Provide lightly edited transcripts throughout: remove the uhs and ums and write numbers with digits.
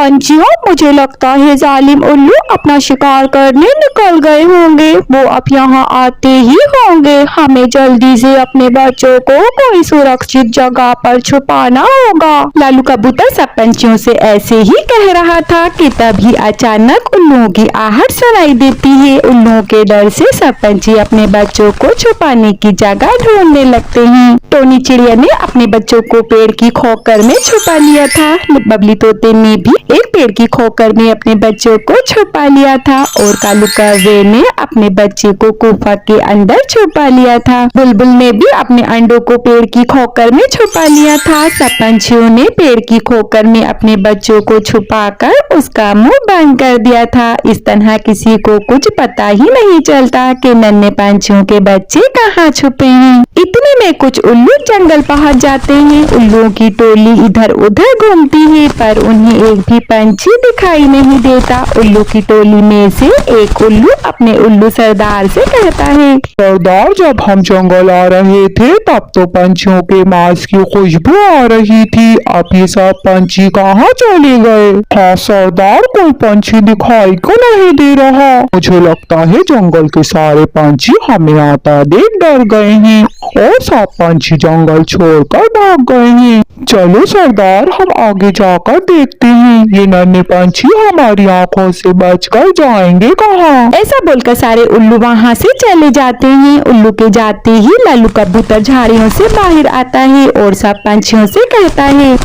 पंछियों, मुझे लगता है जालिम उल्लू अपना शिकार करने निकल गए होंगे। वो अब यहाँ आते ही होंगे। हमें जल्दी से अपने बच्चों को कोई सुरक्षित जगह पर छुपाना होगा। लालू कबूतर सब पंछियों से ऐसे ही कह रहा था कि तभी अचानक उल्लुओं की आहट सुनाई देती है। उल्लुओं के डर से सब पंछी अपने बच्चों को छुपाने की जगह ढूंढने लगते हैं। टोनी चिड़िया ने अपने बच्चों को पेड़ की खोकर में छुपा लिया था। बबली तोते ने भी एक पेड़ की खोकर में अपने बच्चों को छुपा लिया था और कालू कौवे ने अपने बच्चे को गुफा के अंदर छुपा लिया था। बुलबुल ने भी अपने अंडों को पेड़ की खोकर में छुपा लिया था। सब पंछियों ने पेड़ की खोकर में अपने बच्चों को छुपाकर उसका मुंह बंद कर दिया था। इस तरह किसी को कुछ पता ही नहीं चलता कि नन्हे पंछियों के बच्चे कहाँ छुपे हैं। इतने में कुछ उल्लू जंगल पहुंच जाते हैं। उल्लुओं की टोली इधर उधर घूमती है पर उन्हें एक भी पंछी दिखाई नहीं देता। उल्लू की टोली में से एक उल्लू अपने उल्लू सरदार से कहता है, सरदार, जब हम जंगल आ रहे थे तब तो पंछियों के मांस की खुशबू आ रही थी। अब ये सब पंछी कहाँ चले गए? हाँ सरदार, कोई पंछी दिखाई क्यों नहीं दे रहा? मुझे लगता है जंगल के सारे पंछी हमें आता देख डर गए हैं और सब पंछी जंगल छोड़कर भाग गए हैं। चलो सरदार, हम आगे जाकर देखते हैं ये नन्हे पंछी हमारी आंखों से बचकर जाएंगे कहाँ। ऐसा बोलकर सारे उल्लू वहाँ से चले जाते हैं। उल्लू के जाते ही लालू कबूतर झाड़ियों से बाहर आता है और सब पंछियों से कहता है,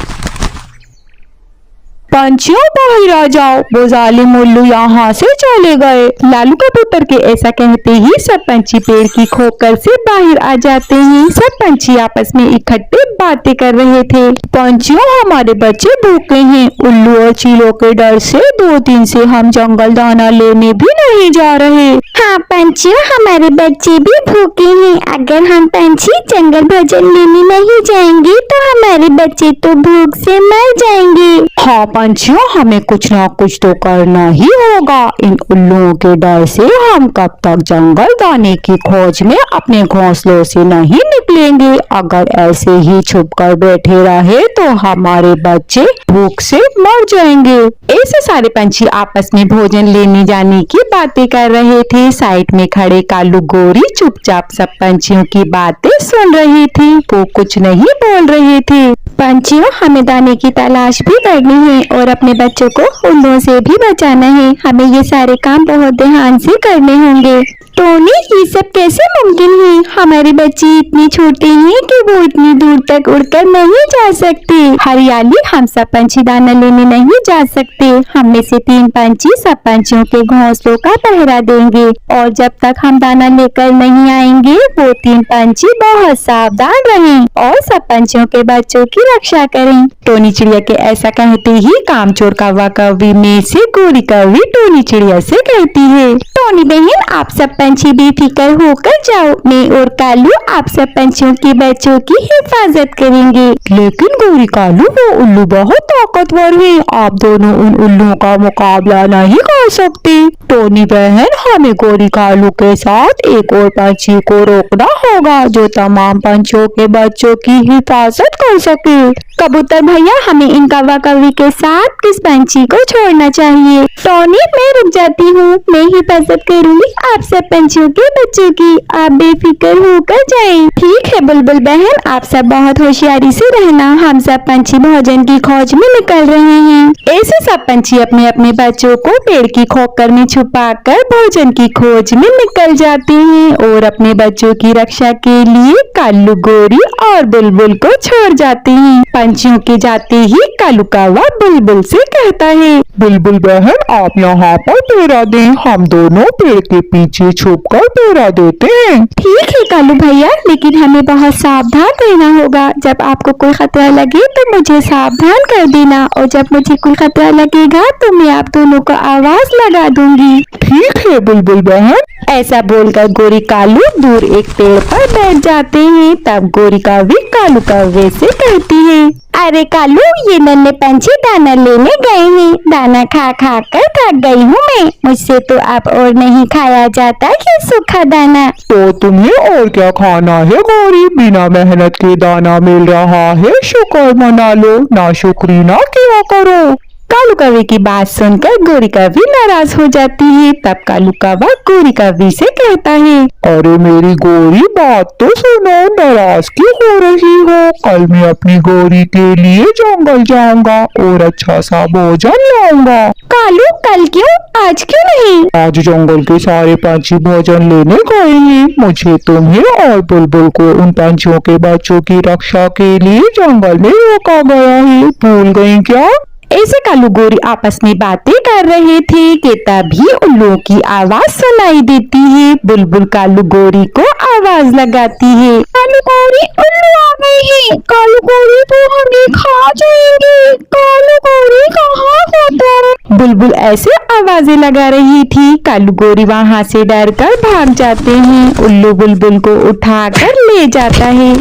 पंछियों बाहर आ जाओ, वो जालिम उल्लू यहाँ से चले गए। लालू कबूतर के ऐसा कहते ही सब पंछी पेड़ की खोकर से बाहर आ जाते हैं। सब पंछी आपस में इकट्ठे बातें कर रहे थे। पंछियों, हमारे बच्चे भूखे हैं। उल्लू और चीलों के डर से 2 दिन से हम जंगल दाना लेने भी नहीं जा रहे। हाँ पंछियों, हमारे बच्चे भी भूखे हैं। अगर हम पंछी जंगल भोजन लेने नहीं जाएंगे तो हमारे बच्चे तो भूख से मर जाएंगे। हाँ पंछियों, हमें कुछ ना कुछ तो करना ही होगा। इन उल्लुओं के डर से हम कब तक जंगल दाने की खोज में अपने घोंसलों से नहीं निकलेंगे। अगर ऐसे ही छुपकर बैठे रहे तो हमारे बच्चे भूख से मर जाएंगे। ऐसे सारे पंछी आपस में भोजन लेने जाने की बातें कर रहे थे। साइड में खड़े कालू गोरी चुपचाप सब पंछियों की बातें सुन रही थी। वो कुछ नहीं बोल रहे थे। पंछियों, हमें दाने की तलाश भी करनी है और अपने बच्चों को उल्लुओं से भी बचाना है। हमें ये सारे काम बहुत ध्यान से करने होंगे। टोनी, ये सब कैसे मुमकिन है? हमारे बच्चे इतने छोटे हैं कि वो इतनी दूर तक उड़कर नहीं जा सकते। हरियाली, हम सब पंछी दाना लेने नहीं जा सकते। हम में से 3 पंछी सब पंछियों के घोंसलों का पहरा देंगे और जब तक हम दाना लेकर नहीं आएंगे वो 3 पंछी बहुत सावधान रहें और सब पंछियों के बच्चों की रक्षा करें। टोनी चिड़िया के ऐसा कहते ही कामचोर कौवा कौवी में से गोरी कौवी टोनी चिड़िया से कहती है, टोनी बहन, आप सब पंछी बेफिक्र होकर जाओ। मैं और कालू आप सब पंछियों के बच्चों की हिफाजत करेंगे। लेकिन गोरी कालू, वो उल्लू बहुत ताकतवर है। आप दोनों उन उल्लुओं का मुकाबला नहीं कर सकते। टोनी बहन, हमें गोरी कालू के साथ एक और पंछी को रोकना होगा जो तमाम पंछियों के बच्चों की हिफाजत कर सके। कबूतर भैया, हमें इन कौवा कौवी के साथ किस पंछी को छोड़ना चाहिए? टोनी, मैं रुक जाती हूँ। मैं हिफाजत करूँगी आप सब पंछियों के बच्चों की। आप बेफिक्र होकर जाएं। ठीक है बुलबुल बहन, आप सब बहुत होशियारी से रहना। हम सब पंछी भोजन की खोज में निकल रहे हैं। ऐसे सब पंछी अपने अपने बच्चों को पेड़ की खोकर में छुपाकर भोजन की खोज में निकल जाते हैं और अपने बच्चों की रक्षा के लिए कालू गोरी और बुलबुल को छोड़ जाते हैं। पंछियों के जाते ही कालू कौवा बुलबुल से कहता है, बुलबुल बहन, आप यहाँ पर पहरा दें। हम दोनों पेड़ के पीछे छुपकर पहरा देते हैं। ठीक है कालू भैया, लेकिन हमें बहुत सावधान रहना होगा। जब आपको कोई खतरा लगे तो मुझे सावधान कर देना और जब मुझे कोई खतरा लगेगा तो मैं आप दोनों को आवाज लगा दूंगी। ठीक है बुलबुल बहन। ऐसा बोलकर गोरी कालू दूर एक पेड़ पर बैठ जाते हैं। तब गोरी कौवी कालू कौवे से कहती है, अरे कालू, ये नन्हे पंछी दाना लेने गए हैं। दाना खा खा कर थक गई हूँ मैं। मुझसे तो अब और नहीं खाया जाता कि सूखा दाना। तो तुम्हें और क्या खाना है गोरी? बिना मेहनत के दाना मिल रहा है, शुक्र मना लो। ना शुक्री ना क्या करो। कालू कौवे की बात सुनकर गोरी कौवी नाराज हो जाती है। तब कालू कौवा गोरी कौवी से कहता है, अरे मेरी गोरी, बात तो सुनो, नाराज क्यों हो रही हो? कल मैं अपनी गोरी के लिए जंगल जाऊंगा और अच्छा सा भोजन लाऊंगा। कालू कल क्यों, आज क्यों नहीं? आज जंगल के सारे पंछी भोजन लेने गए हैं। मुझे, तुम्हें और बुलबुल को उन पंछियों के बच्चों की रक्षा के लिए जंगल में रोका गया है। भूल गई क्या? ऐसे कालू गोरी आपस में बातें कर रहे थे कि तभी उल्लुओं की आवाज सुनाई देती है। बुलबुल कालू गोरी को आवाज लगाती है, कालू गोरी, उल्लू आ गए हैं। कालू गोरी, वो हमें खा जाएंगे। कालू गोरी, कहाँ हो तुम? बुलबुल ऐसे आवाजें लगा रही थी। कालू गोरी वहाँ से डरकर भाग जाते हैं। उल्लू बुलबुल को उठाकर ले जाता है।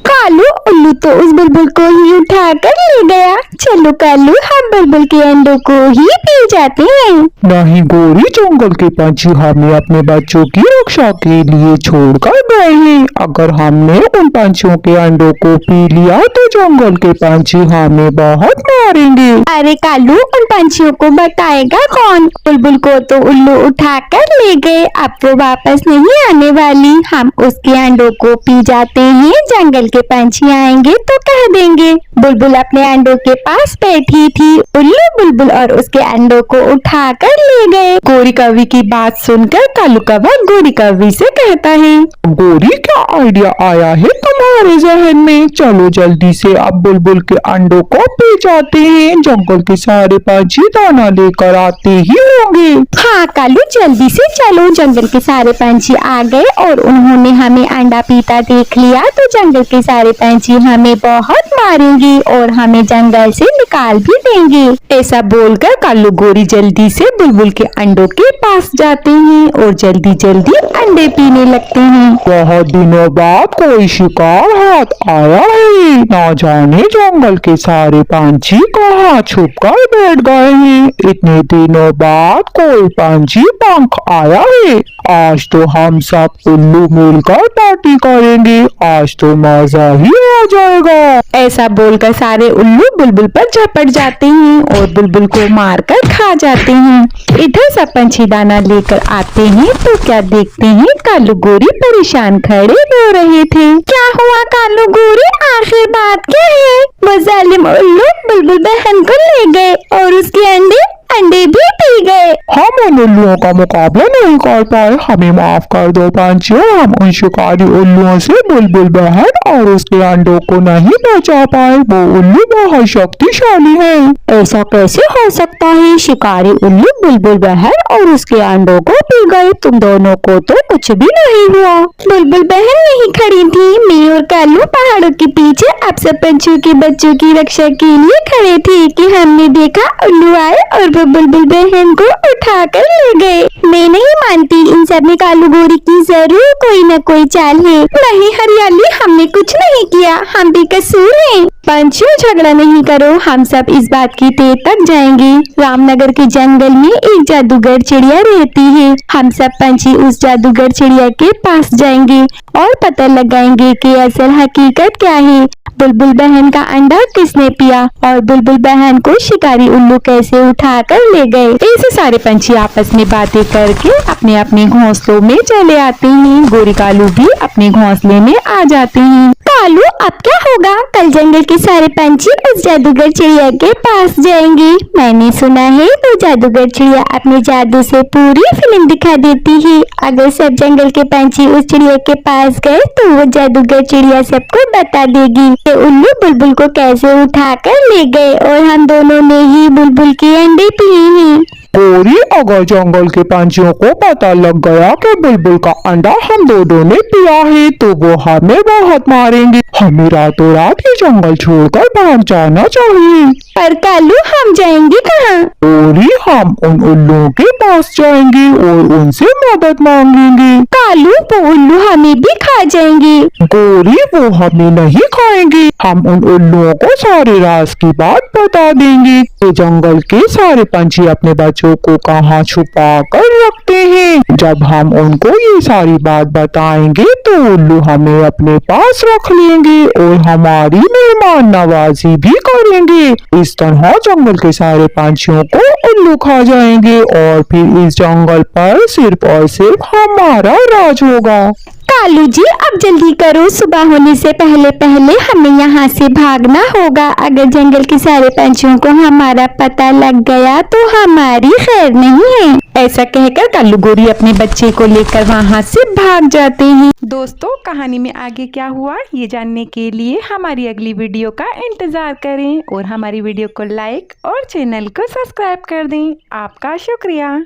कालू उल्लू तो उस बुलबुल को ही उठाकर ले गया। चलो कालू, हम बुलबुल के अंडों को ही पी जाते हैं। नहीं गोरी, जंगल के पंछी हमें अपने बच्चों की रक्षा के लिए छोड़कर गए हैं। अगर हमने उन पंछियों के अंडों को पी लिया तो जंगल के पंछी हमें बहुत मारेंगे। अरे कालू, उन पंछियों को बताएगा कौन? बुलबुल को तो उल्लू उठाकर ले गए, अब वो वापस नहीं आने वाली। हम उसके अंडों को पी जाते हैं, जंगल के पंछी आएंगे तो कह देंगे। बुलबुल अपने अंडों के पास बैठी थी। उल्लू बुलबुल और उसके अंडों को उठाकर ले गए। गोरी कौवी की बात सुनकर कालू कौवा गोरी कौवी से कहता है, गोरी, क्या आइडिया आया है तुम्हारे जहन में? चलो जल्दी से अब बुलबुल के अंडों को पी जाते हैं। जंगल के सारे पंछी दाना लेकर आते ही होंगे। हाँ कालू, जल्दी से चलो। जंगल के सारे पंछी आ गए और उन्होंने हमें अंडा पीता देख लिया तो जंगल के सारे पंछी हमें बहुत मारेंगे और हमें जंगल से निकाल भी देंगे। ऐसा बोलकर कालू गोरी जल्दी से बुलबुल के अंडों के पास जाते हैं और जल्दी जल्दी अंडे पीने लगते हैं। बहुत दिनों बाद कोई शिकार हाथ आया है। ना जाने जंगल के सारे पंछी कहाँ छुप कर बैठ गए हैं। इतने दिनों बाद कोई पंछी पंख आया है। आज तो हम सब उल्लू मिलकर पार्टी करेंगे। आज तो मजा ही आ जाएगा। ऐसा बोलकर सारे उल्लू बुलबुल पर झपट जाते हैं और बुलबुल को मारकर खा जाते हैं। इधर सब पंछी दाना लेकर आते हैं तो क्या देखते हैं, कालू गोरी परेशान खड़े रो रहे थे। क्या हुआ कालू गोरी, आखिर बात क्या है? वो जालिम उल्लू बुलबुल बहन को ले गए और उसके अंडे भी पी गए। हम उन उल्लुओं का मुकाबला नहीं कर पाए। हमें माफ कर दो पंछियों। हम उन शिकारी उल्लुओं से बुलबुल बहन और उसके अंडों को नहीं बचा पाए। वो उल्लू बहुत शक्तिशाली है। ऐसा कैसे हो सकता है? शिकारी उल्लू बुलबुल बहन और उसके अंडों को पी गए। तुम दोनों को तो कुछ भी नहीं हुआ। बुलबुल बहन नहीं खड़ी थी, मैं और कालू पहाड़ों के पीछे आप सब पंछियों के बच्चों की रक्षा के लिए खड़े थे कि हमने देखा उल्लू आए और वो बुलबुल बहन को उठाकर ले गए। मैं नहीं मानती, इन सब में कालू गोरी की जरूर कोई न कोई चाल है। नहीं हरियाली, हमने कुछ नहीं किया, हम बेकसूर हैं। पंछियों, झगड़ा नहीं करो, हम सब इस बात की तय तक जाएंगे। रामनगर के जंगल में एक जादूगर चिड़िया रहती है। हम सब पंछी उस जादूगर चिड़िया के पास जाएंगे और पता लगाएंगे कि असल हकीकत क्या है। बुलबुल बहन का अंडा किसने पिया और बुलबुल बहन को शिकारी उल्लू कैसे उठाकर ले गए। ऐसे सारे पंछी आपस में बातें करके अपने अपने घोंसलों में चले आते हैं। गोरी कालू भी अपने घोंसले में आ जाते हैं। कालू, अब क्या होगा? कल जंगल के सारे पंछी उस जादूगर चिड़िया के पास जाएंगे। मैंने सुना है वो जादूगर चिड़िया अपने जादू से पूरी फिल्म दिखा देती है। अगर सब जंगल के पंछी उस चिड़िया के पास गए तो वो जादूगर चिड़िया सबको बता देगी कि उल्लू बुलबुल को कैसे उठाकर ले गए और हम दोनों ने ही बुलबुल के अंडे पिए हैं। गोरी, अगर जंगल के पंछियों को पता लग गया कि बुलबुल का अंडा हम दोनों ने पिया है तो वो हमें बहुत मारेंगे। हमें रातों रात ये जंगल छोड़कर भाग जाना चाहिए। पर कालू, हम जाएंगे कहाँ? गोरी, हम उन उल्लुओं के पास जाएंगे और उनसे मदद मांगेंगे। कालू, वो उल्लू हमें भी खा जाएंगे। गोरी, वो हमें नहीं खाएंगे। हम उन उल्लुओं को सारे राज की बात बता देंगे। ये जंगल के सारे पंछी अपने बच्चों को कहाँ छुपा कर रखते हैं। जब हम उनको ये सारी बात बताएंगे तो उल्लू हमें अपने पास रख लेंगे और हमारी मेहमान नवाजी भी करेंगे। इस तरह जंगल के सारे पंछियों को उल्लू खा जाएंगे और फिर इस जंगल पर सिर्फ और सिर्फ हमारा राज होगा। कालू जी, अब जल्दी करो, सुबह होने से पहले पहले हमें यहाँ से भागना होगा। अगर जंगल के सारे पंछियों को हमारा पता लग गया तो हमारी खैर नहीं है। ऐसा कहकर कालू गोरी अपने बच्चे को लेकर वहाँ से भाग जाते हैं। दोस्तों, कहानी में आगे क्या हुआ ये जानने के लिए हमारी अगली वीडियो का इंतजार करें और हमारी वीडियो को लाइक और चैनल को सब्सक्राइब कर दें। आपका शुक्रिया।